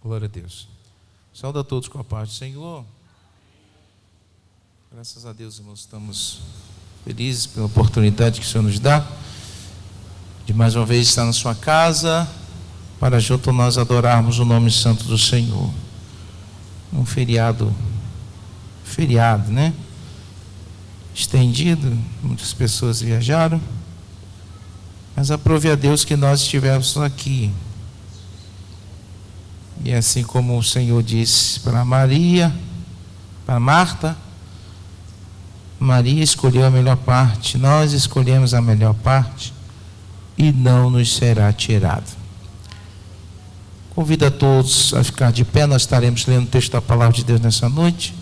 Glória a Deus. Saúde a todos com a paz do Senhor. Graças a Deus, irmãos, estamos felizes pela oportunidade que o Senhor nos dá de mais uma vez estar na sua casa, para junto nós adorarmos o nome santo do Senhor. Um feriado, né? Estendido, muitas pessoas viajaram, mas aprove a Deus que nós estivéssemos aqui. E assim como o Senhor disse para Maria, para Marta, Maria escolheu a melhor parte, nós escolhemos a melhor parte e não nos será tirado. Convido a todos a ficar de pé, nós estaremos lendo o texto da palavra de Deus nessa noite.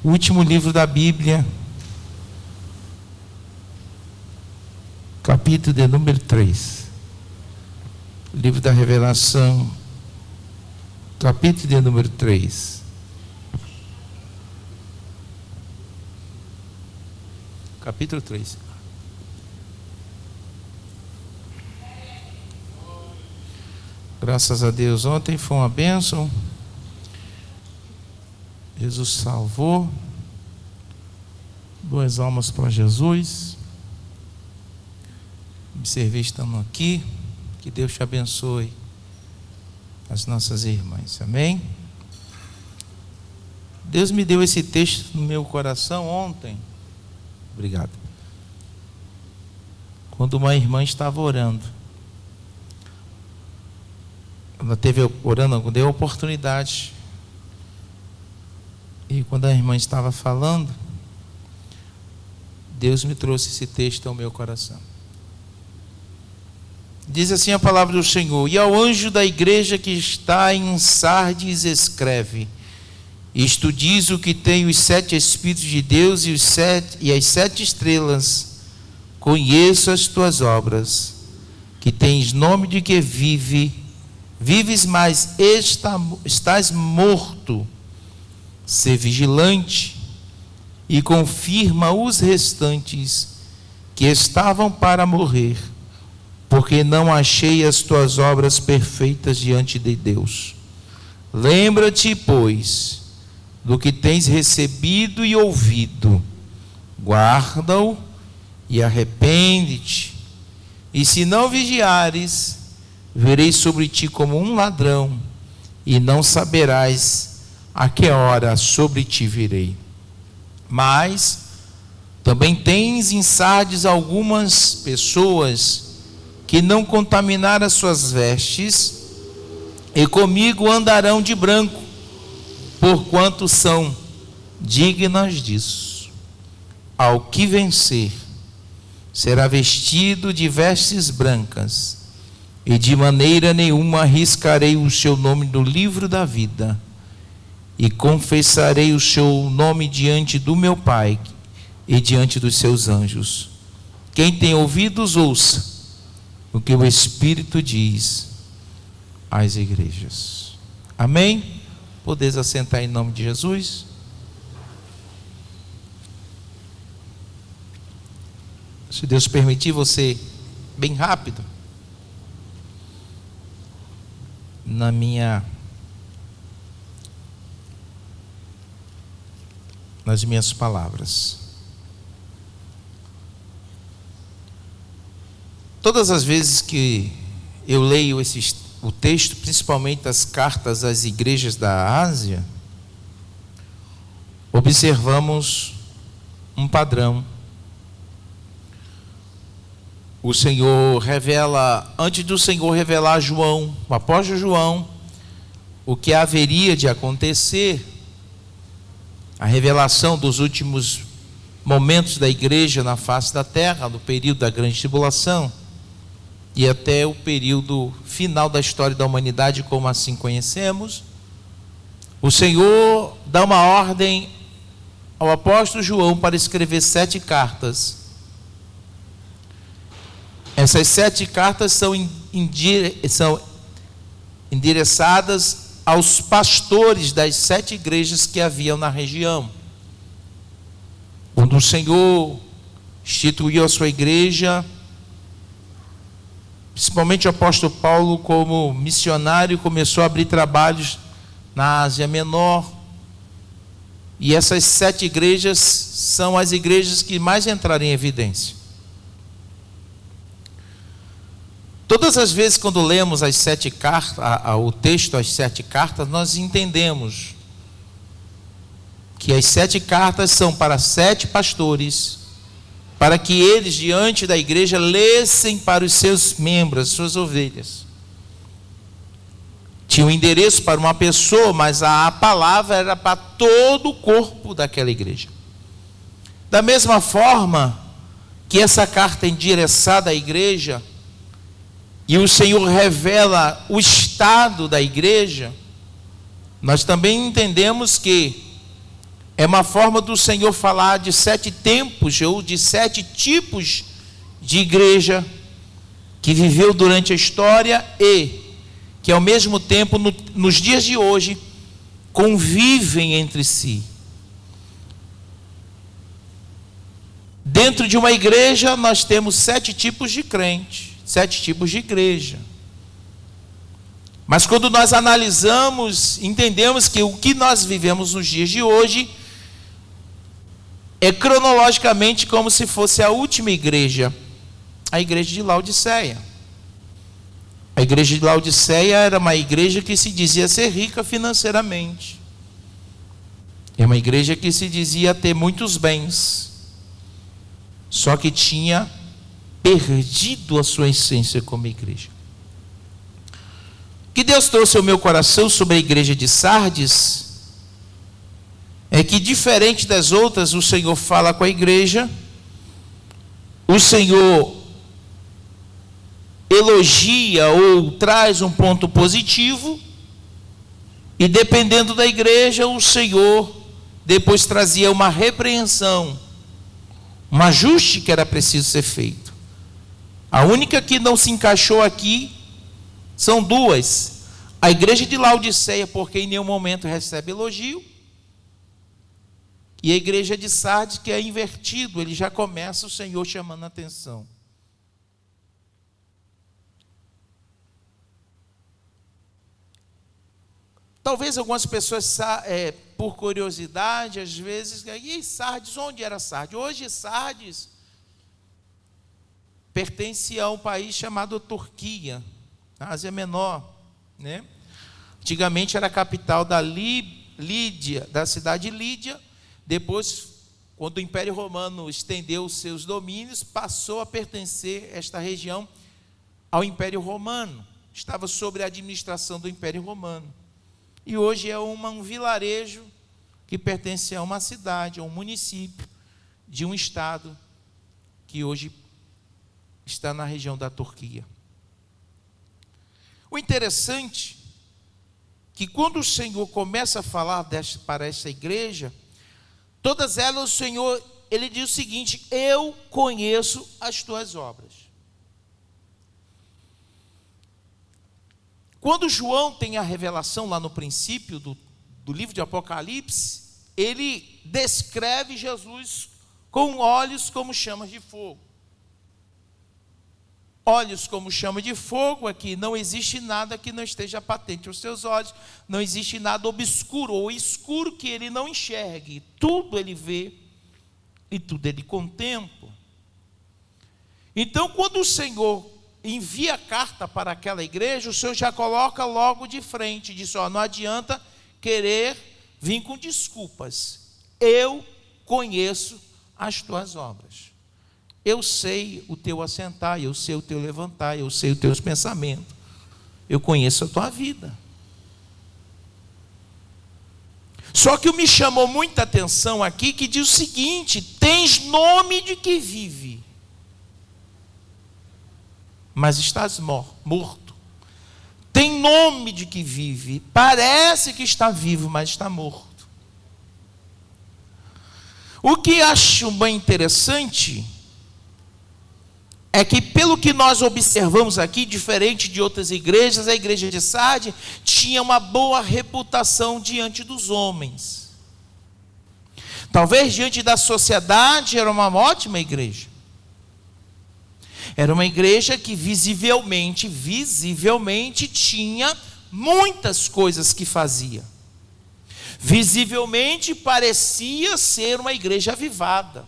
O último livro da Bíblia, capítulo de número 3. Livro da Revelação, capítulo de número 3. Capítulo 3. Graças a Deus, ontem foi uma bênção. Jesus salvou 2 almas para Jesus. Observei estando aqui. Que Deus te abençoe as nossas irmãs, amém? Deus me deu esse texto no meu coração ontem. Obrigado. Quando uma irmã estava orando. Ela teve orando, deu a oportunidade. E quando a irmã estava falando, Deus me trouxe esse texto ao meu coração. Diz assim a palavra do Senhor: e ao anjo da igreja que está em Sardes escreve: isto diz o que tem os 7 Espíritos de Deus e as 7 estrelas. Conheço as tuas obras, que tens nome de que vives, mas estás morto. Sê vigilante e confirma os restantes que estavam para morrer, porque não achei as tuas obras perfeitas diante de Deus. Lembra-te, pois, do que tens recebido e ouvido, guarda-o e arrepende-te. E se não vigiares, virei sobre ti como um ladrão, e não saberás a que hora sobre ti virei. Mas também tens em Sardes algumas pessoas que não contaminaram as suas vestes, e comigo andarão de branco, porquanto são dignas disso. Ao que vencer, será vestido de vestes brancas, e de maneira nenhuma arriscarei o seu nome no livro da vida, e confessarei o seu nome diante do meu Pai e diante dos seus anjos. Quem tem ouvidos, ouça o que o Espírito diz às igrejas. Amém? Podeis assentar em nome de Jesus. Se Deus permitir, você bem rápido nas minhas palavras. Todas as vezes que eu leio o texto, principalmente as cartas às igrejas da Ásia, observamos um padrão. O Senhor revela, antes do Senhor revelar a João, o apóstolo João, o que haveria de acontecer, a revelação dos últimos momentos da igreja na face da terra, no período da grande tribulação, e até o período final da história da humanidade, como assim conhecemos. O Senhor dá uma ordem ao apóstolo João para escrever 7 cartas. Essas 7 cartas são endereçadas aos pastores das 7 igrejas que haviam na região. Quando o Senhor instituiu a sua igreja, principalmente o apóstolo Paulo, como missionário, começou a abrir trabalhos na Ásia Menor. E essas 7 igrejas são as igrejas que mais entraram em evidência. Todas as vezes quando lemos as 7 cartas, o texto, as 7 cartas, nós entendemos que as 7 cartas são para 7 pastores, para que eles, diante da igreja, lessem para os seus membros, as suas ovelhas. Tinha um endereço para uma pessoa, mas a palavra era para todo o corpo daquela igreja. Da mesma forma que essa carta é endereçada à igreja, e o Senhor revela o estado da igreja, nós também entendemos que é uma forma do Senhor falar de 7 tempos, ou de 7 tipos de igreja que viveu durante a história e que ao mesmo tempo, nos dias de hoje, convivem entre si. Dentro de uma igreja, nós temos 7 tipos de crente, 7 tipos de igreja. Mas quando nós analisamos, entendemos que o que nós vivemos nos dias de hoje é cronologicamente como se fosse a última igreja, a igreja de Laodiceia. A igreja de Laodiceia era uma igreja que se dizia ser rica financeiramente. É uma igreja que se dizia ter muitos bens, só que tinha perdido a sua essência como igreja. O que Deus trouxe ao meu coração sobre a igreja de Sardes é que, diferente das outras, o Senhor fala com a igreja, o Senhor elogia ou traz um ponto positivo, e dependendo da igreja, o Senhor depois trazia uma repreensão, um ajuste que era preciso ser feito. A única que não se encaixou aqui são 2. A igreja de Laodiceia, porque em nenhum momento recebe elogio, e a igreja de Sardes, que é invertido, ele já começa o Senhor chamando a atenção. Talvez algumas pessoas, por curiosidade, às vezes, e Sardes, onde era Sardes? Hoje Sardes pertence a um país chamado Turquia, na Ásia Menor, né? Antigamente era a capital da Lídia, da cidade de Lídia. Depois, quando o Império Romano estendeu os seus domínios, passou a pertencer esta região ao Império Romano. Estava sob a administração do Império Romano. E hoje é um vilarejo que pertence a uma cidade, a um município de um estado que hoje está na região da Turquia. O interessante é que quando o Senhor começa a falar para essa igreja, todas elas, o Senhor, ele diz o seguinte: eu conheço as tuas obras. Quando João tem a revelação lá no princípio do livro de Apocalipse, ele descreve Jesus com olhos como chamas de fogo. Olhos como chama de fogo é que não existe nada que não esteja patente aos seus olhos, não existe nada obscuro ou escuro que ele não enxergue, tudo ele vê e tudo ele contempla. Então, quando o Senhor envia a carta para aquela igreja, o Senhor já coloca logo de frente, diz: não adianta querer vir com desculpas, eu conheço as tuas obras. Eu sei o teu assentar, eu sei o teu levantar, eu sei os teus pensamentos. Eu conheço a tua vida. Só que me chamou muita atenção aqui que diz o seguinte: tens nome de que vive, mas estás morto. Tem nome de que vive, parece que está vivo, mas está morto. O que acho bem interessante é que, pelo que nós observamos aqui, diferente de outras igrejas, a igreja de Sardes tinha uma boa reputação diante dos homens. Talvez diante da sociedade era uma ótima igreja. Era uma igreja que visivelmente tinha muitas coisas que fazia. Visivelmente parecia ser uma igreja avivada.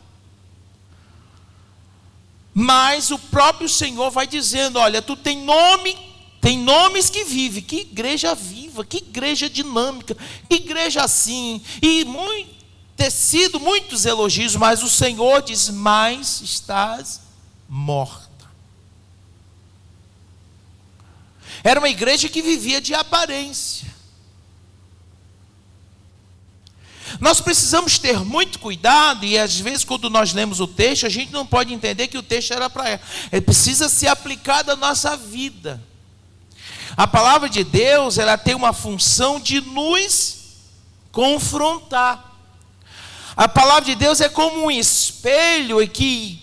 Mas o próprio Senhor vai dizendo: olha, tu tem nomes que vivem. Que igreja viva, que igreja dinâmica, que igreja assim. E tecido muitos elogios, mas o Senhor diz: mas estás morta. Era uma igreja que vivia de aparência. Nós precisamos ter muito cuidado, e às vezes quando nós lemos o texto, a gente não pode entender que o texto era para ela. Ele precisa ser aplicado à nossa vida. A palavra de Deus, ela tem uma função de nos confrontar. A palavra de Deus é como um espelho em que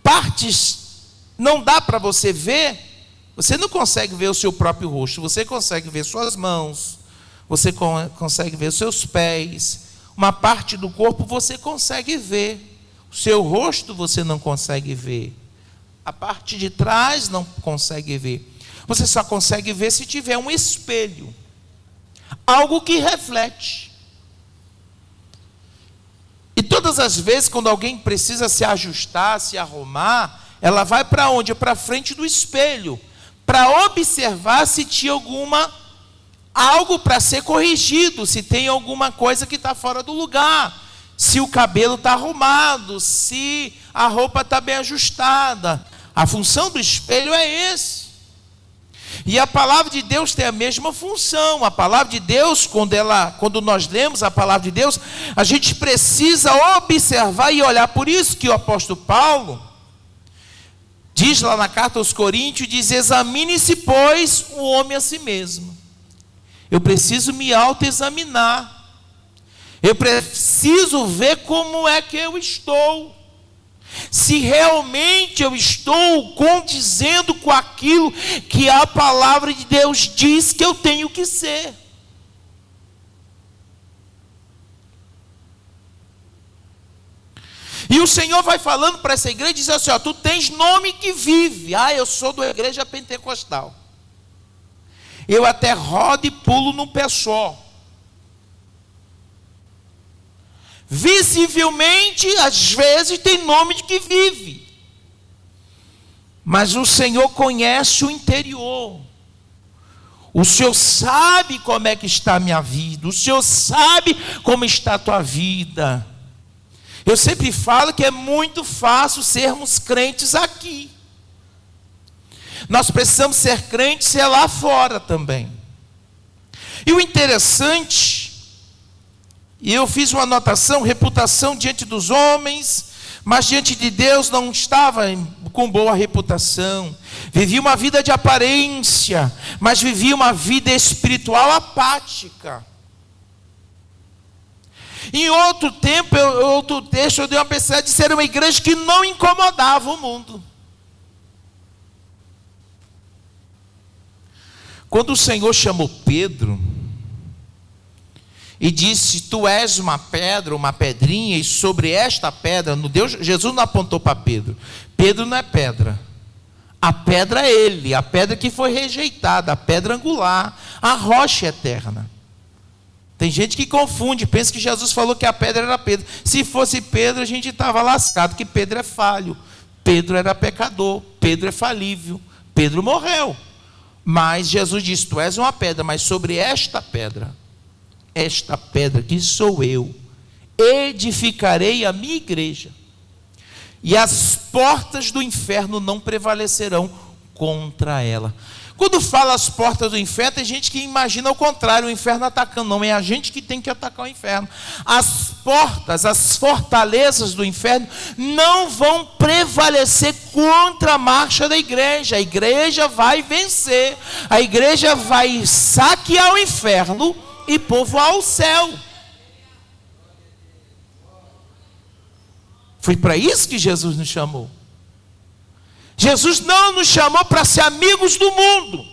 partes não dá para você ver. Você não consegue ver o seu próprio rosto. Você consegue ver suas mãos. Você consegue ver os seus pés. Uma parte do corpo você consegue ver. O seu rosto você não consegue ver. A parte de trás não consegue ver. Você só consegue ver se tiver um espelho. Algo que reflete. E todas as vezes quando alguém precisa se ajustar, se arrumar, ela vai para onde? Para frente do espelho. Para observar se tinha algo para ser corrigido, se tem alguma coisa que está fora do lugar, se o cabelo está arrumado, se a roupa está bem ajustada. A função do espelho é esse. E a palavra de Deus tem a mesma função. A palavra de Deus, quando nós lemos a palavra de Deus, a gente precisa observar e olhar. Por isso que o apóstolo Paulo diz lá na carta aos Coríntios, diz: examine-se, pois, o homem a si mesmo. Eu preciso me autoexaminar. Eu preciso ver como é que eu estou. Se realmente eu estou condizendo com aquilo que a palavra de Deus diz que eu tenho que ser. E o Senhor vai falando para essa igreja, diz assim: ó, tu tens nome que vive. Eu sou da igreja pentecostal. Eu até rodo e pulo no pé só. Visivelmente, às vezes, tem nome de que vive. Mas o Senhor conhece o interior. O Senhor sabe como é que está a minha vida. O Senhor sabe como está a tua vida. Eu sempre falo que é muito fácil sermos crentes aqui. Nós precisamos ser crentes lá fora também. E o interessante, e eu fiz uma anotação: reputação diante dos homens, mas diante de Deus não estava com boa reputação. Vivia uma vida de aparência, mas vivia uma vida espiritual apática. Em outro tempo, outro texto, eu dei uma pesquisa de ser uma igreja que não incomodava o mundo. Quando o Senhor chamou Pedro e disse: tu és uma pedra, uma pedrinha, e sobre esta pedra, Jesus não apontou para Pedro. Pedro não é pedra. A pedra é ele, a pedra que foi rejeitada, a pedra angular, a rocha eterna. Tem gente que confunde, pensa que Jesus falou que a pedra era Pedro. Se fosse Pedro, a gente estava lascado, que Pedro é falho. Pedro era pecador, Pedro é falível, Pedro morreu. Mas Jesus disse: tu és uma pedra, mas sobre esta pedra que sou eu, edificarei a minha igreja, e as portas do inferno não prevalecerão contra ela. Quando fala as portas do inferno, tem gente que imagina o contrário, o inferno atacando. Não, é a gente que tem que atacar o inferno. As portas, as fortalezas do inferno não vão prevalecer contra a marcha da igreja. A igreja vai vencer, a igreja vai saquear o inferno e povoar o céu. Foi para isso que Jesus nos chamou. Jesus não nos chamou para ser amigos do mundo.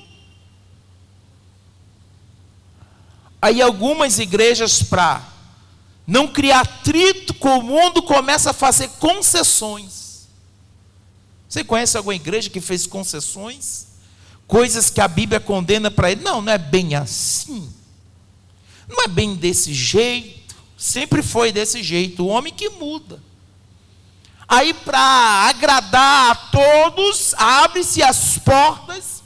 Aí algumas igrejas, para não criar atrito com o mundo, começam a fazer concessões. Você conhece alguma igreja que fez concessões? Coisas que a Bíblia condena para ele? Não, não é bem assim. Não é bem desse jeito. Sempre foi desse jeito. O homem que muda. Aí, para agradar a todos, abre-se as portas,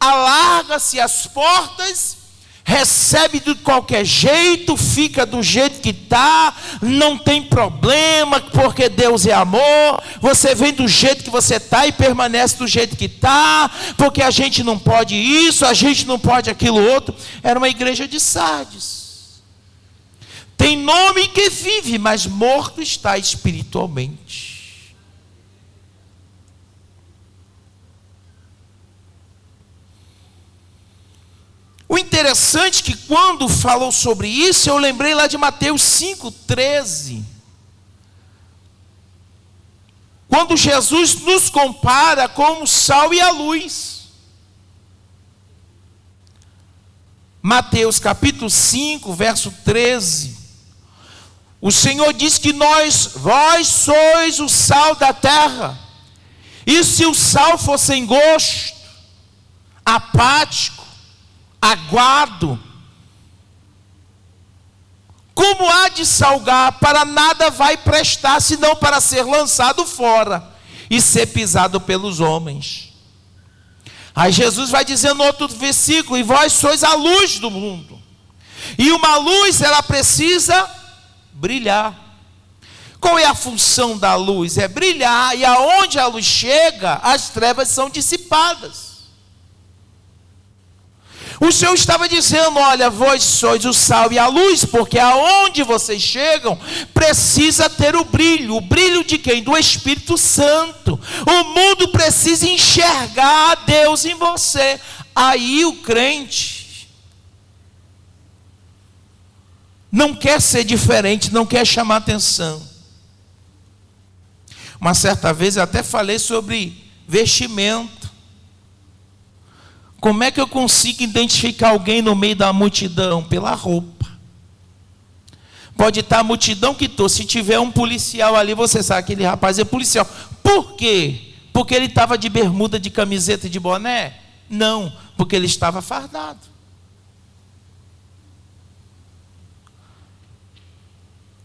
alarga-se as portas, recebe de qualquer jeito, fica do jeito que está, não tem problema, porque Deus é amor. Você vem do jeito que você está e permanece do jeito que está, porque a gente não pode isso, a gente não pode aquilo outro. Era uma igreja de Sardes. Tem nome que vive, mas morto está espiritualmente. O interessante é que quando falou sobre isso, eu lembrei lá de Mateus 5,13. Quando Jesus nos compara com o sal e a luz. Mateus capítulo 5, verso 13. O Senhor diz que vós sois o sal da terra. E se o sal for sem gosto, apático, aguado, como há de salgar? Para nada vai prestar, senão para ser lançado fora e ser pisado pelos homens. Aí Jesus vai dizer no outro versículo: e vós sois a luz do mundo. E uma luz, ela precisa brilhar. Qual é a função da luz? É brilhar, e aonde a luz chega, as trevas são dissipadas. O Senhor estava dizendo: olha, vós sois o sal e a luz, porque aonde vocês chegam, precisa ter o brilho de quem? Do Espírito Santo. O mundo precisa enxergar a Deus em você. Aí o crente não quer ser diferente, não quer chamar atenção. Uma certa vez eu até falei sobre vestimento. Como é que eu consigo identificar alguém no meio da multidão? Pela roupa. Pode estar a multidão que estou. Se tiver um policial ali, você sabe que aquele rapaz é policial. Por quê? Porque ele estava de bermuda, de camiseta e de boné? Não, porque ele estava fardado.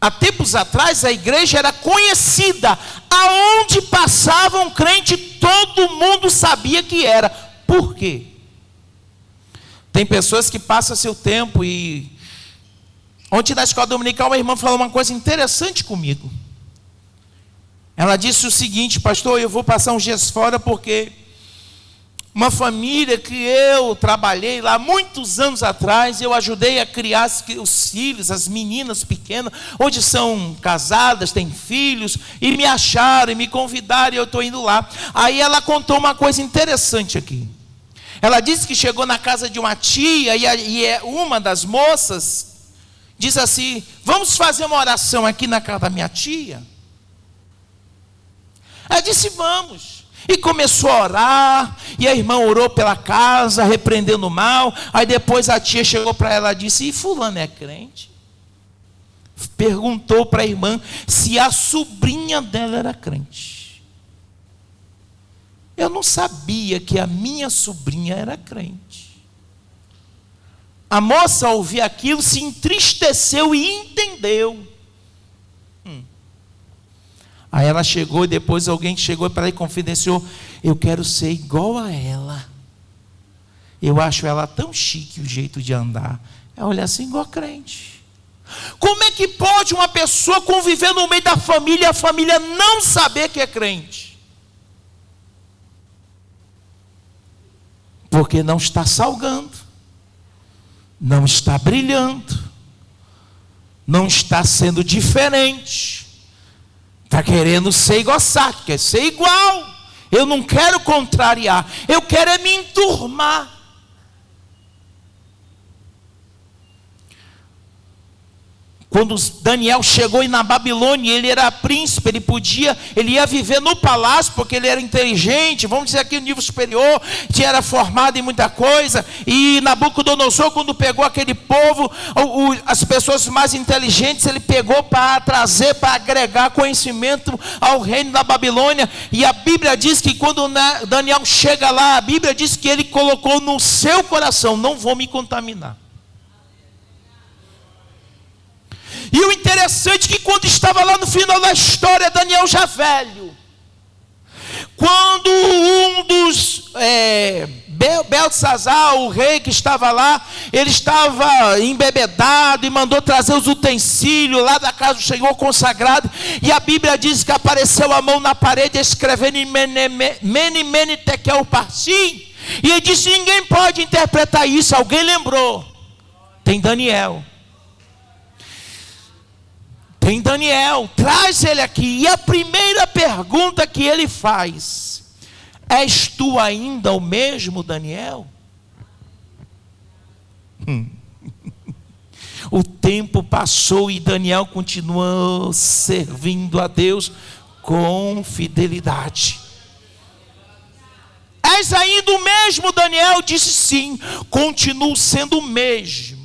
Há tempos atrás a igreja era conhecida. Aonde passava um crente, todo mundo sabia que era. Por quê? Tem pessoas que passam seu tempo e... Ontem na escola dominical uma irmã falou uma coisa interessante comigo. Ela disse o seguinte: pastor, eu vou passar uns dias fora porque uma família que eu trabalhei lá muitos anos atrás, eu ajudei a criar os filhos, as meninas pequenas, hoje são casadas, têm filhos, e me acharam e me convidaram e eu estou indo lá. Aí ela contou uma coisa interessante aqui. Ela disse que chegou na casa de uma tia e uma das moças diz assim: vamos fazer uma oração aqui na casa da minha tia? Ela disse: vamos. E começou a orar, e a irmã orou pela casa, repreendendo o mal. Aí depois a tia chegou para ela e disse: e fulano é crente? Perguntou para a irmã se a sobrinha dela era crente. Eu não sabia que a minha sobrinha era crente. A moça, ao ouvir aquilo, se entristeceu e entendeu. Aí ela chegou, e depois alguém chegou para ela e confidenciou: eu quero ser igual a ela. Eu acho ela tão chique, o jeito de andar. É olhar assim, igual a crente. Como é que pode uma pessoa conviver no meio da família e a família não saber que é crente? Porque não está salgando, não está brilhando, não está sendo diferente, está querendo ser igual, quer ser igual. Eu não quero contrariar, eu quero é me enturmar. Quando Daniel chegou na Babilônia, ele era príncipe, ele ia viver no palácio, porque ele era inteligente, vamos dizer aqui no nível superior, era formado em muita coisa. E Nabucodonosor, quando pegou aquele povo, as pessoas mais inteligentes, ele pegou para trazer, para agregar conhecimento ao reino da Babilônia. E a Bíblia diz que quando Daniel chega lá, a Bíblia diz que ele colocou no seu coração: não vou me contaminar. E o interessante é que quando estava lá no final da história, Daniel já velho, quando um dos Beltesazar, o rei que estava lá, ele estava embebedado e mandou trazer os utensílios lá da casa do Senhor consagrado, e a Bíblia diz que apareceu a mão na parede escrevendo em Mene Tekel Parsim, e ele disse: ninguém pode interpretar isso. Alguém lembrou? Tem Daniel. Tem Daniel, traz ele aqui. E a primeira pergunta que ele faz: és tu ainda o mesmo Daniel? O tempo passou e Daniel continuou servindo a Deus com fidelidade. És ainda o mesmo Daniel? Disse: sim, continuo sendo o mesmo.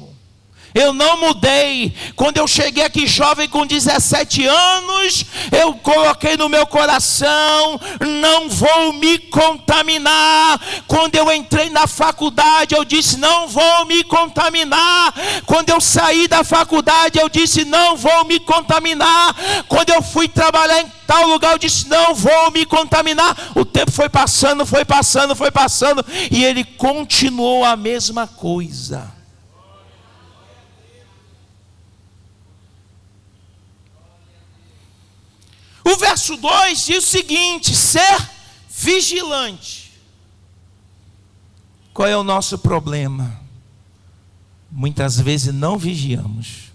Eu não mudei. Quando eu cheguei aqui jovem com 17 anos, eu coloquei no meu coração: não vou me contaminar. Quando eu entrei na faculdade, eu disse: não vou me contaminar. Quando eu saí da faculdade, eu disse: não vou me contaminar. Quando eu fui trabalhar em tal lugar, eu disse: não vou me contaminar. O tempo foi passando, e ele continuou a mesma coisa. O verso 2 diz o seguinte: ser vigilante. Qual é o nosso problema? Muitas vezes não vigiamos.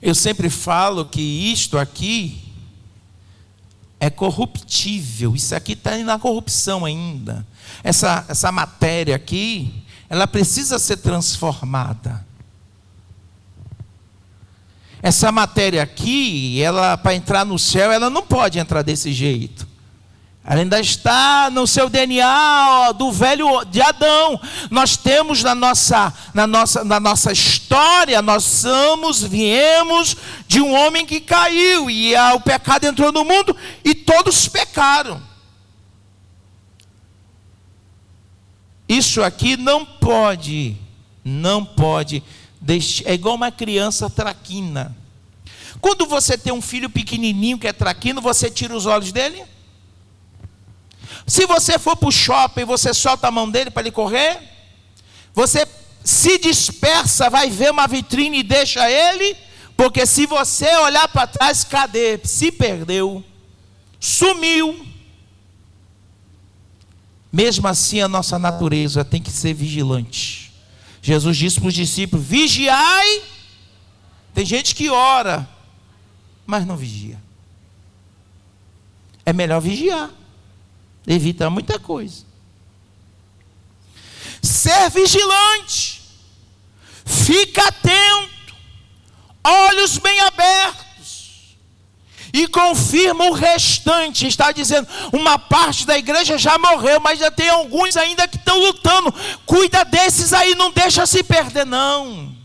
Eu sempre falo que isto aqui é corruptível. Isso aqui está na corrupção ainda. Essa matéria aqui, ela precisa ser transformada. Essa matéria aqui, ela, para entrar no céu, ela não pode entrar desse jeito. Ela ainda está no seu DNA do velho de Adão. Nós temos na nossa história, nós viemos de um homem que caiu, e o pecado entrou no mundo e todos pecaram. Isso aqui não pode, é igual uma criança traquina. Quando você tem um filho pequenininho que é traquino, você tira os olhos dele? Se você for para o shopping, você solta a mão dele para ele correr? Você se dispersa, vai ver uma vitrine e deixa ele? Porque se você olhar para trás, cadê? Se perdeu, sumiu. Mesmo assim, a nossa natureza tem que ser vigilante. Jesus disse para os discípulos: vigiai. Tem gente que ora, mas não vigia. É melhor vigiar, evita muita coisa. Ser vigilante, fica atento, olhos bem abertos, e confirma o restante. Está dizendo, uma parte da igreja já morreu, mas já tem alguns ainda que estão lutando. Cuida desses aí, não deixa se perder não.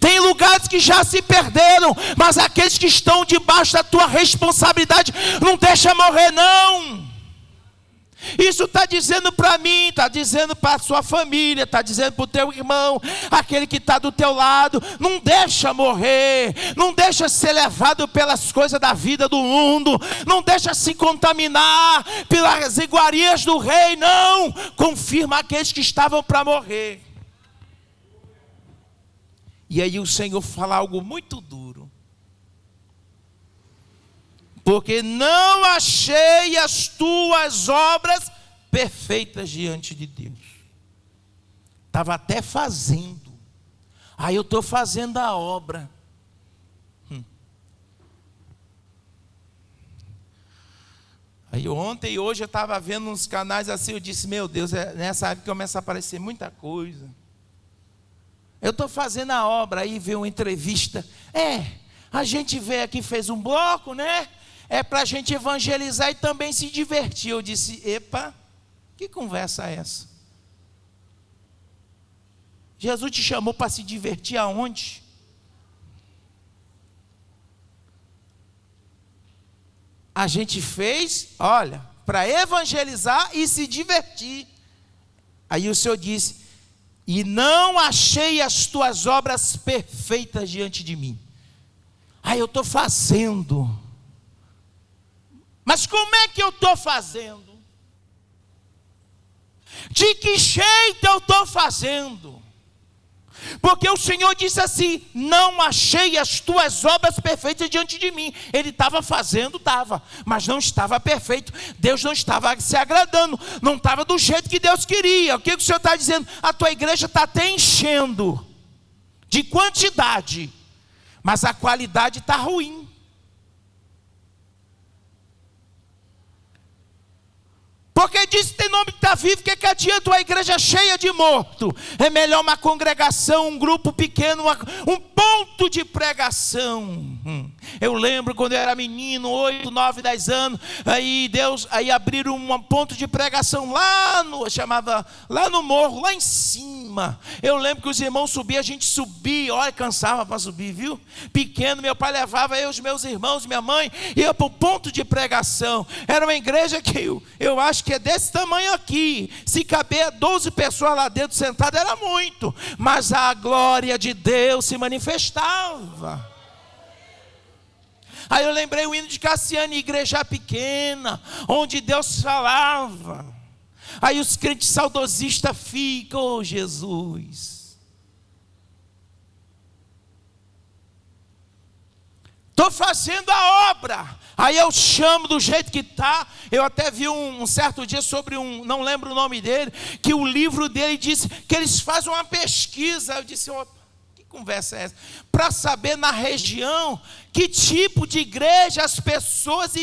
Tem lugares que já se perderam, mas aqueles que estão debaixo da tua responsabilidade, não deixa morrer não. Isso está dizendo para mim, está dizendo para a sua família, está dizendo para o teu irmão, aquele que está do teu lado. Não deixa morrer, não deixa ser levado pelas coisas da vida do mundo, não deixa se contaminar pelas iguarias do rei, não. Confirma aqueles que estavam para morrer. E aí o Senhor fala algo muito duro: porque não achei as tuas obras perfeitas diante de Deus. Estava até fazendo. Aí eu estou fazendo a obra. Aí ontem e hoje eu estava vendo uns canais assim, eu disse, meu Deus, nessa época começa a aparecer muita coisa. Eu estou fazendo a obra, aí veio uma entrevista. A gente veio aqui, fez um bloco, né? É para a gente evangelizar e também se divertir. Eu disse, epa, que conversa é essa? Jesus te chamou para se divertir aonde? A gente fez, olha, para evangelizar e se divertir. Aí o Senhor disse, e não achei as tuas obras perfeitas diante de mim. Aí eu estou fazendo. Mas como é que eu estou fazendo? De que jeito eu estou fazendo? Porque o Senhor disse assim, não achei as tuas obras perfeitas diante de mim. Ele estava fazendo, mas não estava perfeito. Deus não estava se agradando, não estava do jeito que Deus queria. O que o Senhor está dizendo? A tua igreja está até enchendo de quantidade, mas a qualidade está ruim. Porque diz que tem nome que está vivo, que adianta uma igreja cheia de morto? É melhor uma congregação, um grupo pequeno, um ponto de pregação. Eu lembro quando eu era menino, 8, 9, 10 anos, aí abriram um ponto de pregação lá no morro, lá em cima. Eu lembro que os irmãos subiam, a gente subia, olha, cansava para subir, viu? Pequeno, meu pai levava eu, os meus irmãos, minha mãe, ia para o ponto de pregação. Era uma igreja que eu acho que é desse tamanho aqui. Se caber 12 pessoas lá dentro sentadas, era muito. Mas a glória de Deus se manifestava. Aí eu lembrei o hino de Cassiano, igreja pequena, onde Deus falava. Aí os crentes saudosistas ficam, oh Jesus. Estou fazendo a obra. Aí eu chamo do jeito que está. Eu até vi um certo dia sobre não lembro o nome dele, que o livro dele disse que eles fazem uma pesquisa. Eu disse, que conversa é essa? Para saber na região que tipo de igreja as pessoas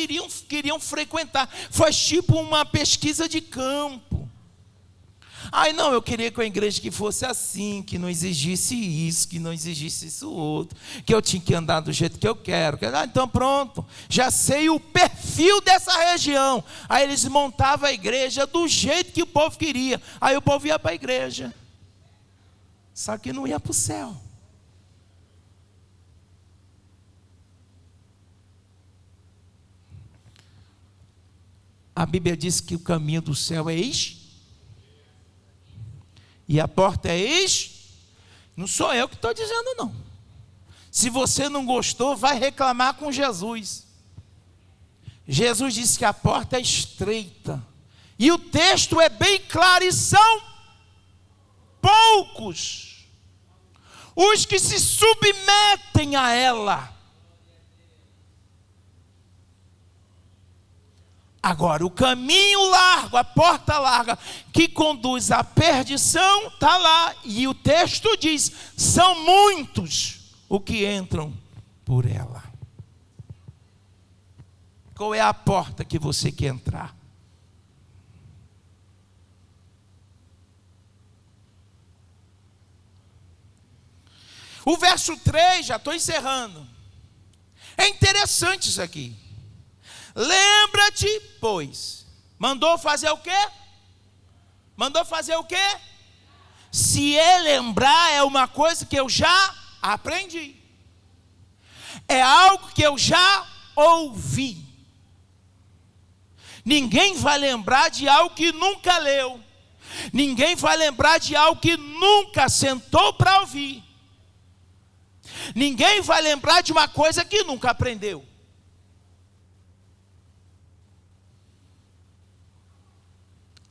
queriam frequentar. Foi tipo uma pesquisa de campo. Não, eu queria que a igreja que fosse assim, que não exigisse isso, que não exigisse isso outro, que eu tinha que andar do jeito que eu quero. Então pronto, já sei o perfil dessa região. Aí eles montavam a igreja do jeito que o povo queria. Aí o povo ia para a igreja, só que não ia para o céu. A Bíblia diz que o caminho do céu é e a porta é não sou eu que estou dizendo não. Se você não gostou, vai reclamar com Jesus. Jesus disse que a porta é estreita, e o texto é bem claro, e são poucos os que se submetem a ela. Agora, o caminho largo, a porta larga, que conduz à perdição, está lá. E o texto diz, são muitos os que entram por ela. Qual é a porta que você quer entrar? O verso 3, já estou encerrando. É interessante isso aqui. Lembra-te, pois. Mandou fazer o quê? Mandou fazer o quê? Se lembrar é uma coisa que eu já aprendi. É algo que eu já ouvi. Ninguém vai lembrar de algo que nunca leu. Ninguém vai lembrar de algo que nunca sentou para ouvir. Ninguém vai lembrar de uma coisa que nunca aprendeu.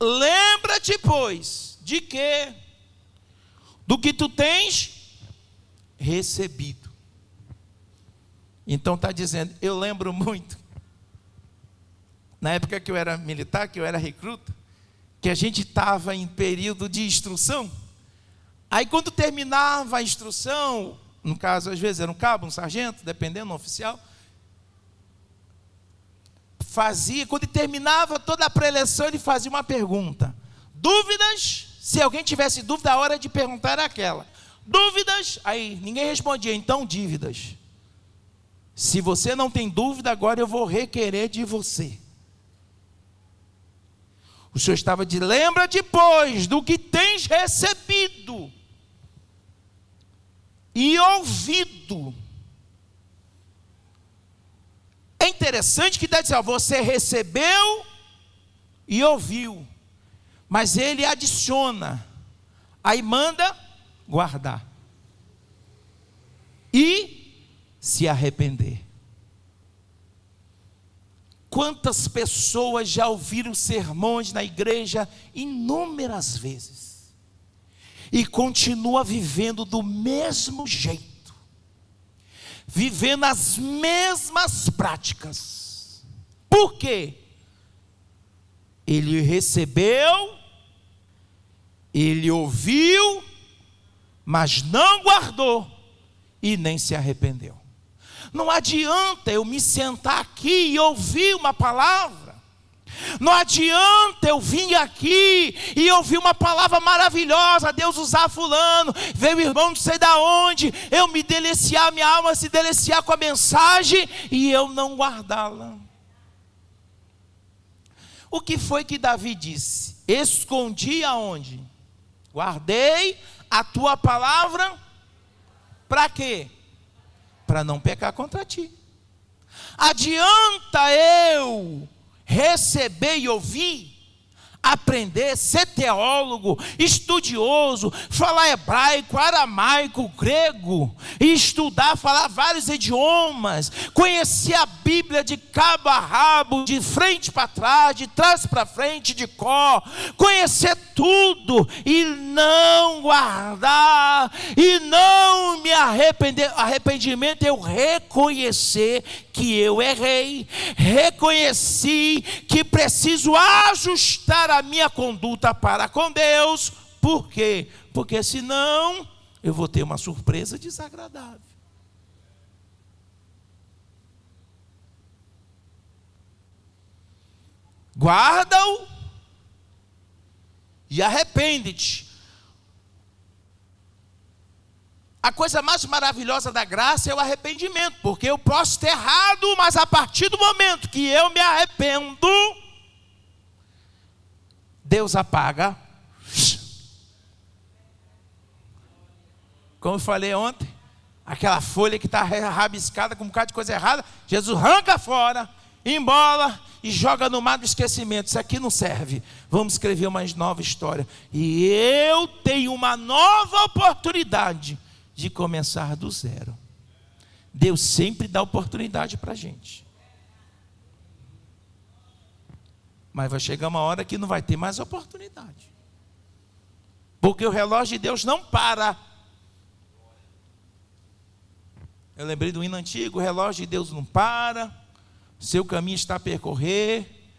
Lembra-te, pois, de quê? Do que tu tens recebido. Então está dizendo, eu lembro muito, na época que eu era militar, que eu era recruta, que a gente estava em período de instrução. Aí quando terminava a instrução, no caso às vezes era um cabo, um sargento, dependendo do oficial, quando ele terminava toda a preleção, ele fazia uma pergunta. Dúvidas? Se alguém tivesse dúvida, a hora de perguntar era aquela. Dúvidas? Aí ninguém respondia, então dívidas. Se você não tem dúvida, agora eu vou requerer de você. O Senhor estava dizendo, lembra depois do que tens recebido e ouvido. É interessante que está dizendo, você recebeu e ouviu, mas ele adiciona, aí manda guardar e se arrepender. Quantas pessoas já ouviram sermões na igreja inúmeras vezes e continua vivendo do mesmo jeito, vivendo as mesmas práticas. Por quê? Ele recebeu, ele ouviu, mas não guardou e nem se arrependeu. Não adianta eu me sentar aqui e ouvir uma palavra. Não adianta eu vir aqui e ouvir uma palavra maravilhosa, Deus usar fulano, veio o irmão não sei da onde, eu me deliciar, minha alma se deliciar com a mensagem e eu não guardá-la. O que foi que Davi disse? Escondi aonde? Guardei a tua palavra, para quê? Para não pecar contra ti. Adianta eu receber e ouvir, aprender, ser teólogo, estudioso, falar hebraico, aramaico, grego, e estudar, falar vários idiomas, conhecer a Bíblia de cabo a rabo, de frente para trás, de trás para frente, de cor, conhecer tudo e não guardar, e não me arrepender. Arrependimento é eu reconhecer que eu errei, reconheci que preciso ajustar a minha conduta para com Deus. Por quê? Porque senão eu vou ter uma surpresa desagradável. Guarda-o e arrepende-te. A coisa mais maravilhosa da graça é o arrependimento, porque eu posso ter errado, mas a partir do momento que eu me arrependo, Deus apaga. Como eu falei ontem, aquela folha que está rabiscada com um bocado de coisa errada, Jesus arranca fora, embola e joga no mar do esquecimento. Isso aqui não serve, vamos escrever uma nova história. E eu tenho uma nova oportunidade de começar do zero. Deus sempre dá oportunidade para a gente. Mas vai chegar uma hora que não vai ter mais oportunidade. Porque o relógio de Deus não para. Eu lembrei do hino antigo, o relógio de Deus não para. Seu caminho está a percorrer.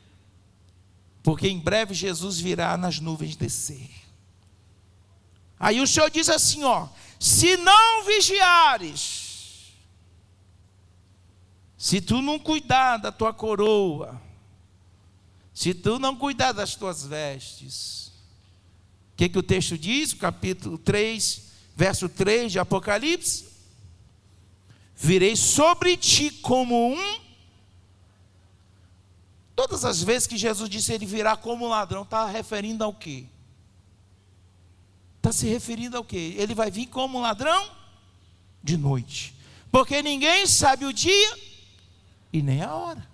Porque em breve Jesus virá nas nuvens descer. Aí o Senhor diz assim, ó: se não vigiares, se tu não cuidar da tua coroa, se tu não cuidar das tuas vestes, o que o texto diz? Capítulo 3, verso 3 de Apocalipse: virei sobre ti como um. Todas as vezes que Jesus disse ele virá como um ladrão, está referindo ao quê? Está se referindo ao quê? Ele vai vir como um ladrão de noite, porque ninguém sabe o dia e nem a hora.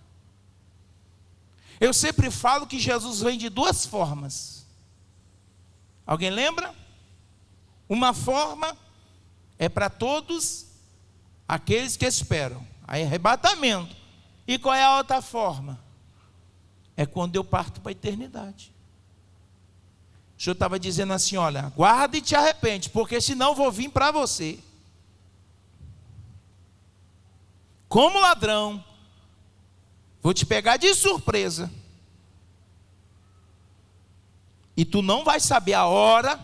Eu sempre falo que Jesus vem de duas formas. Alguém lembra? Uma forma é para todos aqueles que esperam, aí arrebatamento. E qual é a outra forma? É quando eu parto para a eternidade. O Senhor estava dizendo assim, olha, guarda e te arrepende, porque senão vou vir para você como ladrão, vou te pegar de surpresa, e tu não vai saber a hora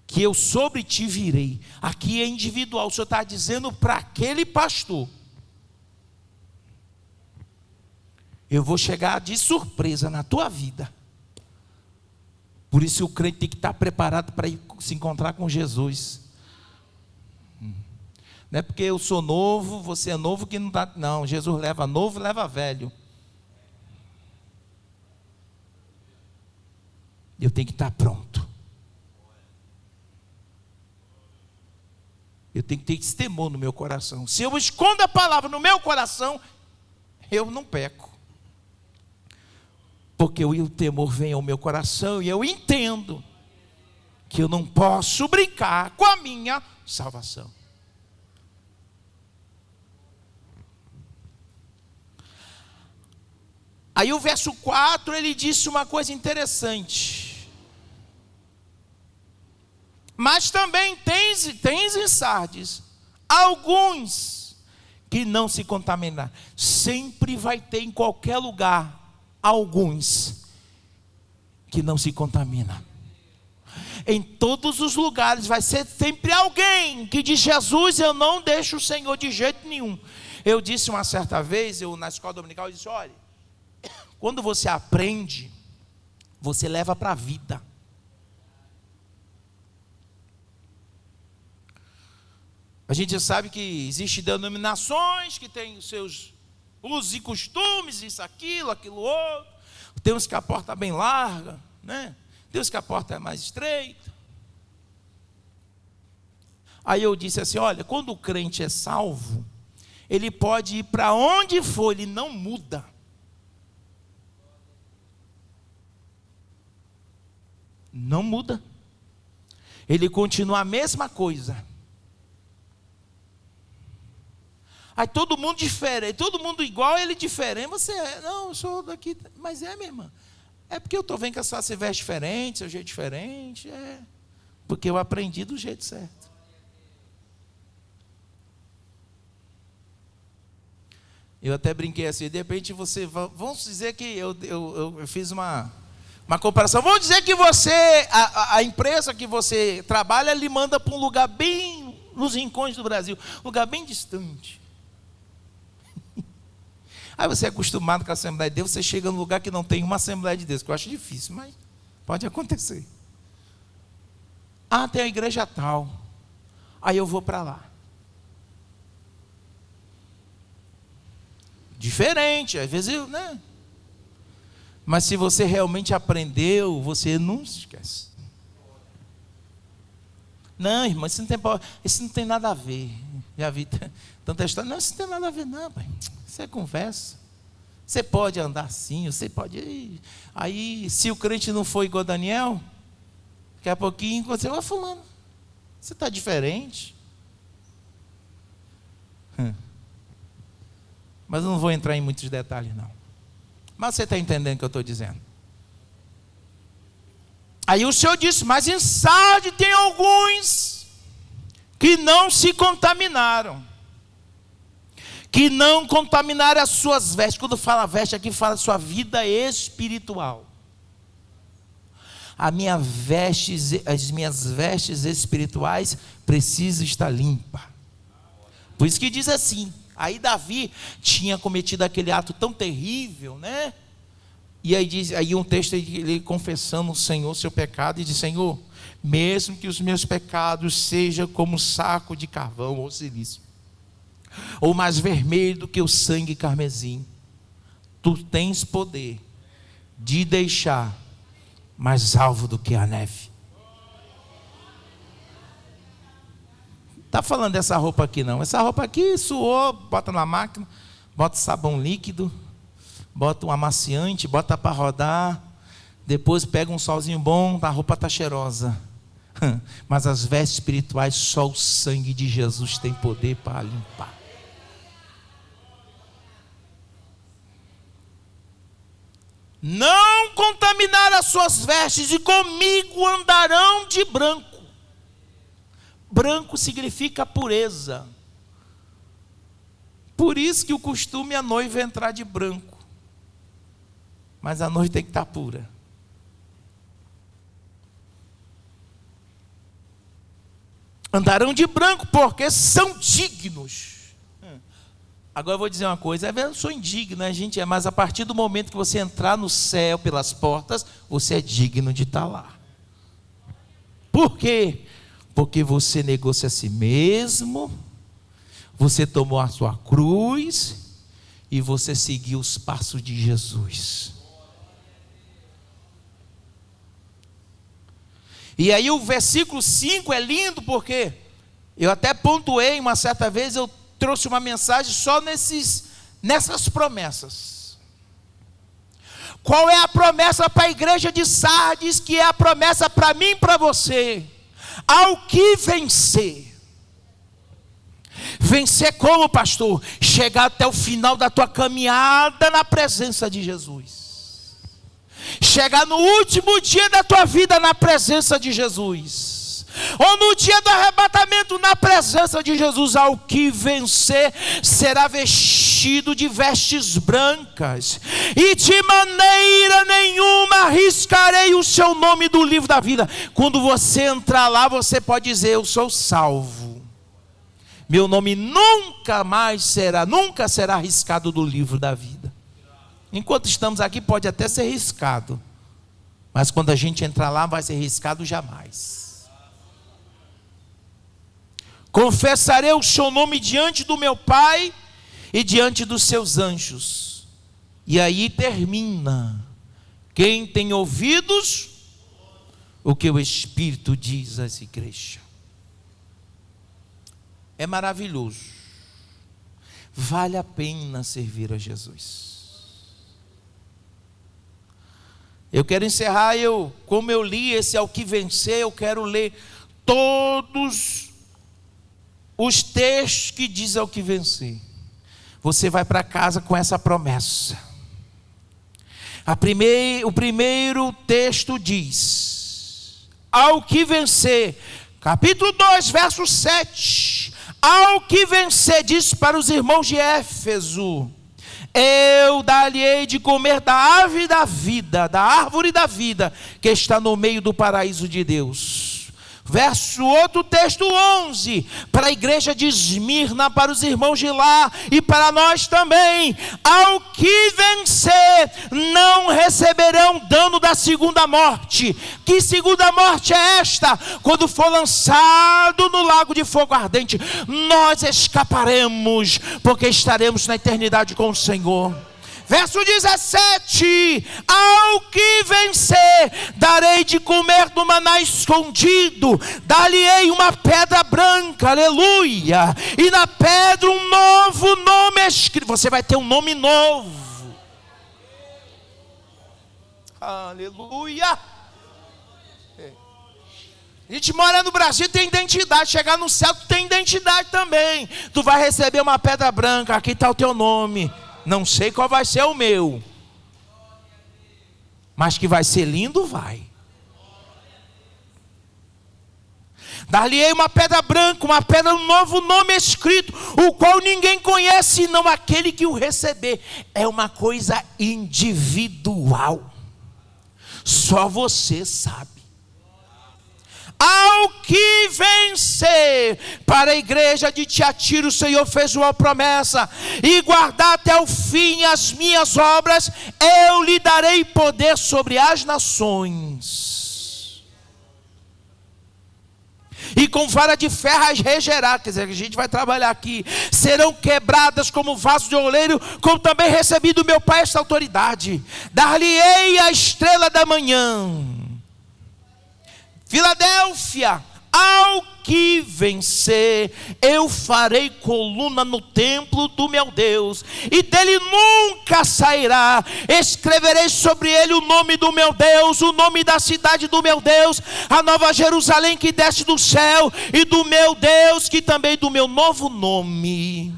que eu sobre ti virei. Aqui é individual. O Senhor está dizendo para aquele pastor: eu vou chegar de surpresa na tua vida. Por isso o crente tem que estar preparado para ir se encontrar com Jesus. Não é porque eu sou novo, você é novo que não dá. Não, Jesus leva novo e leva velho. Eu tenho que estar pronto. Eu tenho que ter esse temor no meu coração. Se eu escondo a palavra no meu coração, eu não peco. Porque o temor vem ao meu coração e eu entendo que eu não posso brincar com a minha salvação. Aí o verso 4, ele disse uma coisa interessante. Mas também tens em Sardes alguns que não se contaminaram. Sempre vai ter em qualquer lugar alguns que não se contaminam. Em todos os lugares vai ser sempre alguém que diz: Jesus, eu não deixo o Senhor de jeito nenhum. Eu disse uma certa vez, na escola dominical, eu disse: olha, quando você aprende, você leva para a vida. A gente sabe que existem denominações que têm os seus usos e costumes, isso, aquilo outro. Tem uns que a porta é bem larga, né? Tem uns que a porta é mais estreita. Aí eu disse assim: olha, quando o crente é salvo, ele pode ir para onde for, ele não muda. Não muda. Ele continua a mesma coisa. Aí todo mundo diferente, todo mundo igual, ele diferente. Você é, não, eu sou daqui. Mas minha irmã, é porque eu estou vendo que a sua se veste diferente, seu jeito diferente. É porque eu aprendi do jeito certo. Eu até brinquei assim, de repente você, vamos dizer que eu fiz uma comparação. Vamos dizer que você, a empresa que você trabalha, lhe manda para um lugar bem nos rincões do Brasil, lugar bem distante. Aí você é acostumado com a Assembleia de Deus, você chega num lugar que não tem uma Assembleia de Deus, que eu acho difícil, mas pode acontecer. Ah, tem a igreja tal. Aí eu vou para lá. Diferente, às vezes eu, né? Mas se você realmente aprendeu, você não se esquece. Não, irmão, isso não tem nada a ver. Já vi tanta história. Não, isso não tem nada a ver, não, pai. Isso é conversa. Você pode andar assim, você pode ir. Aí, se o crente não for igual a Daniel, daqui a pouquinho você vai fulano. Você está diferente. Mas eu não vou entrar em muitos detalhes, não. Mas você está entendendo o que eu estou dizendo. Aí o Senhor disse: mas em Sardes tem alguns que não se contaminaram, que não contaminaram as suas vestes. Quando fala veste aqui, fala sua vida espiritual. As minhas vestes espirituais precisam estar limpas. Por isso que diz assim. Aí Davi tinha cometido aquele ato tão terrível, né? E aí diz, aí um texto, ele confessando ao Senhor seu pecado, e diz: Senhor, mesmo que os meus pecados sejam como um saco de carvão ou silício, ou mais vermelho do que o sangue carmesim, tu tens poder de deixar mais alvo do que a neve. Está falando dessa roupa aqui não. Essa roupa aqui suou, bota na máquina, bota sabão líquido, bota um amaciante, bota para rodar, depois pega um solzinho bom, a roupa está cheirosa. Mas as vestes espirituais, só o sangue de Jesus tem poder para limpar. Não contaminar as suas vestes, e comigo andarão de branco. Branco significa pureza. Por isso que o costume é a noiva entrar de branco. Mas a noiva tem que estar pura. Andarão de branco porque são dignos. Agora eu vou dizer uma coisa, eu sou indigno, né, gente? Mas a partir do momento que você entrar no céu pelas portas, você é digno de estar lá. Por quê? Porque você negou-se a si mesmo, você tomou a sua cruz e você seguiu os passos de Jesus. E aí o versículo 5 é lindo, porque eu até pontuei uma certa vez, eu trouxe uma mensagem só nessas promessas. Qual é a promessa para a igreja de Sardes, que é a promessa para mim e para você? Ao que vencer. Vencer como, pastor? Chegar até o final da tua caminhada na presença de Jesus. Chegar no último dia da tua vida na presença de Jesus. Ou no dia do arrebatamento na presença de Jesus. Ao que vencer será vestido de vestes brancas, e de maneira nenhuma arriscarei o seu nome do livro da vida. Quando você entrar lá, você pode dizer: eu sou salvo. Meu nome nunca será arriscado do livro da vida. Enquanto estamos aqui pode até ser riscado, mas quando a gente entrar lá, vai ser riscado jamais. Confessarei o seu nome diante do meu Pai e diante dos seus anjos. E aí termina: quem tem ouvidos, o que o Espírito diz às igrejas. É maravilhoso. Vale a pena servir a Jesus. Eu quero encerrar, como eu li esse Ao que vencer, eu quero ler todos os textos que diz Ao que vencer. Você vai para casa com essa promessa. O primeiro texto diz: ao que vencer, capítulo 2, verso 7. Ao que vencer, diz para os irmãos de Éfeso: eu dar-lhe-ei de comer da árvore da vida, da árvore da vida, que está no meio do paraíso de Deus. Outro texto 11, para a igreja de Esmirna, para os irmãos de lá e para nós também: ao que vencer, não receberão dano da segunda morte. Que segunda morte é esta? Quando for lançado no lago de fogo ardente, nós escaparemos, porque estaremos na eternidade com o Senhor. Verso 17: ao que vencer, darei de comer do maná escondido, dar-lhe-ei uma pedra branca, aleluia, e na pedra um novo nome escrito. Você vai ter um nome novo, aleluia. A gente mora no Brasil, tem identidade. Chegar no céu, tu tem identidade também. Tu vai receber uma pedra branca, aqui está o teu nome. Não sei qual vai ser o meu, mas que vai ser lindo, vai. Dar-lhe-ei uma pedra branca, uma pedra, um novo nome escrito, o qual ninguém conhece, senão aquele que o receber. É uma coisa individual, só você sabe. Ao que vencer, para a igreja de Tiatira o Senhor fez uma promessa: e guardar até o fim as minhas obras, eu lhe darei poder sobre as nações, e com vara de ferro as regerá. Quer dizer, a gente vai trabalhar aqui. Serão quebradas como vaso de oleiro, como também recebi do meu Pai esta autoridade. Dar-lhe-ei a estrela da manhã. Filadélfia: ao que vencer, eu farei coluna no templo do meu Deus, e dele nunca sairá. Escreverei sobre ele o nome do meu Deus, o nome da cidade do meu Deus, a nova Jerusalém que desce do céu, e do meu Deus, que também do meu novo nome.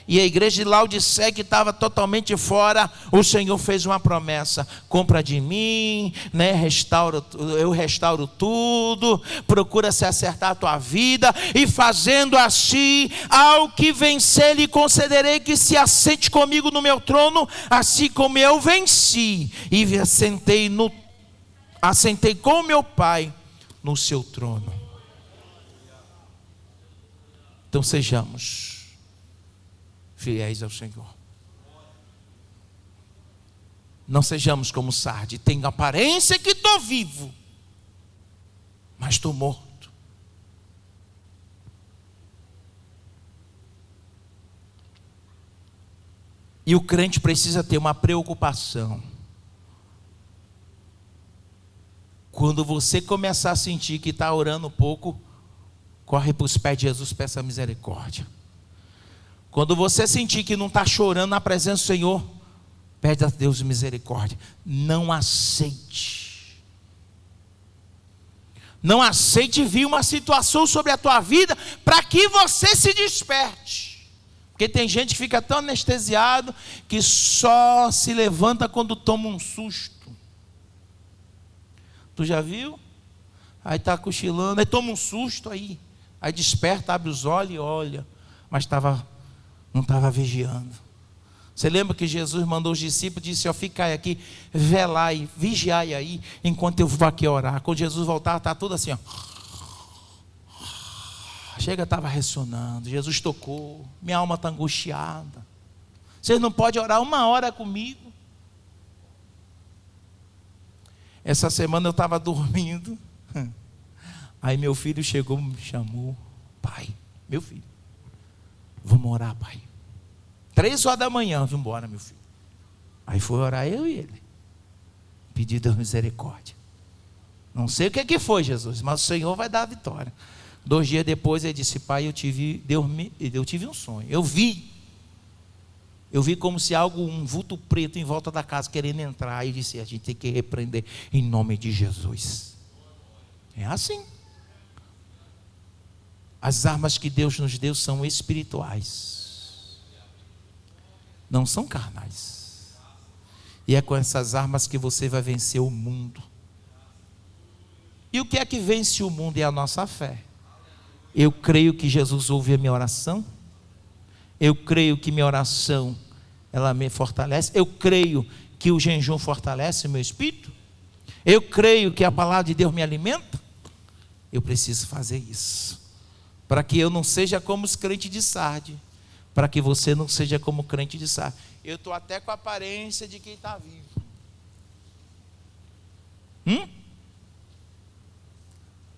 E a igreja de Laodiceia, que estava totalmente fora, o Senhor fez uma promessa: compra de mim, né? Eu restauro tudo, procura se acertar a tua vida, e fazendo assim, ao que vencer, lhe concederei que se assente comigo no meu trono, assim como eu venci, e assentei com meu Pai no seu trono. Então sejamos fiéis ao Senhor. Não sejamos como Sardes. Tenho aparência que estou vivo, mas estou morto. E o crente precisa ter uma preocupação. Quando você começar a sentir que está orando pouco, corre para os pés de Jesus, peça misericórdia. Quando você sentir que não está chorando na presença do Senhor, pede a Deus misericórdia. Não aceite. Não aceite vir uma situação sobre a tua vida para que você se desperte. Porque tem gente que fica tão anestesiado que só se levanta quando toma um susto. Tu já viu? Aí está cochilando, aí toma um susto aí desperta, abre os olhos e olha, mas não estava vigiando. Você lembra que Jesus mandou os discípulos e disse: ó, ficai aqui, velai, vigiai aí, enquanto eu vou aqui orar. Quando Jesus voltar, está tudo assim, ó. Chega, estava ressonando, Jesus tocou, minha alma está angustiada. Vocês não podem orar 1 hora comigo? Essa semana eu estava dormindo, aí meu filho chegou, me chamou: pai, meu filho, vamos orar, pai. 3 horas da manhã, vamos embora, meu filho. Aí foi orar eu e ele, pedir Deus misericórdia. Não sei o que foi, Jesus, mas o Senhor vai dar a vitória. 2 dias depois ele disse: pai, eu tive um sonho. Eu vi como se um vulto preto em volta da casa querendo entrar. E disse: a gente tem que repreender em nome de Jesus. É assim. As armas que Deus nos deu são espirituais, não são carnais. E é com essas armas que você vai vencer o mundo. E o que é que vence o mundo? É a nossa fé. Eu creio que Jesus ouve a minha oração. Eu creio que minha oração, ela me fortalece. Eu creio que o jejum fortalece o meu espírito. Eu creio que a palavra de Deus me alimenta. Eu preciso fazer isso, para que eu não seja como os crentes de Sardes, para que você não seja como o crente de Sardes. Eu estou até com a aparência de quem está vivo.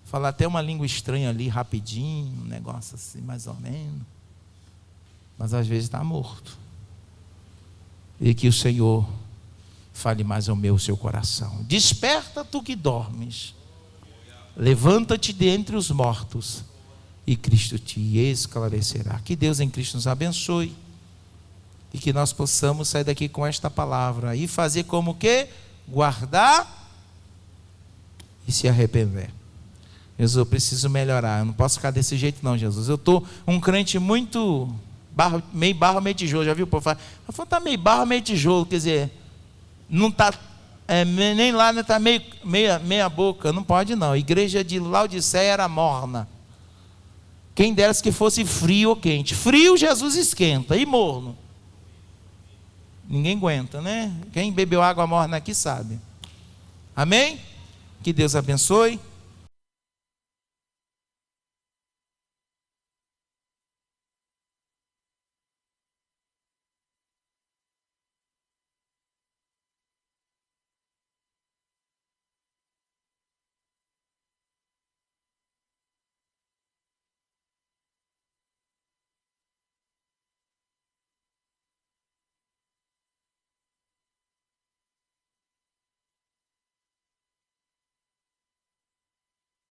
Falar até uma língua estranha ali, rapidinho, um negócio assim, mais ou menos. Mas às vezes está morto. E que o Senhor fale mais ao seu coração. Desperta tu que dormes. Levanta-te dentre os mortos, e Cristo te esclarecerá. Que Deus em Cristo nos abençoe. E que nós possamos sair daqui com esta palavra. E fazer como que? Guardar e se arrepender. Jesus, eu preciso melhorar. Eu não posso ficar desse jeito não, Jesus. Eu estou um crente muito meio barro, meio tijolo. Já viu o povo falar? Está meio barro, meio tijolo. Quer dizer, não está... nem lá está meia boca. Não pode não. A igreja de Laodiceia era morna. Quem dera que fosse frio ou quente. Frio Jesus esquenta. E morno? Ninguém aguenta, né? Quem bebeu água morna aqui sabe. Amém? Que Deus abençoe.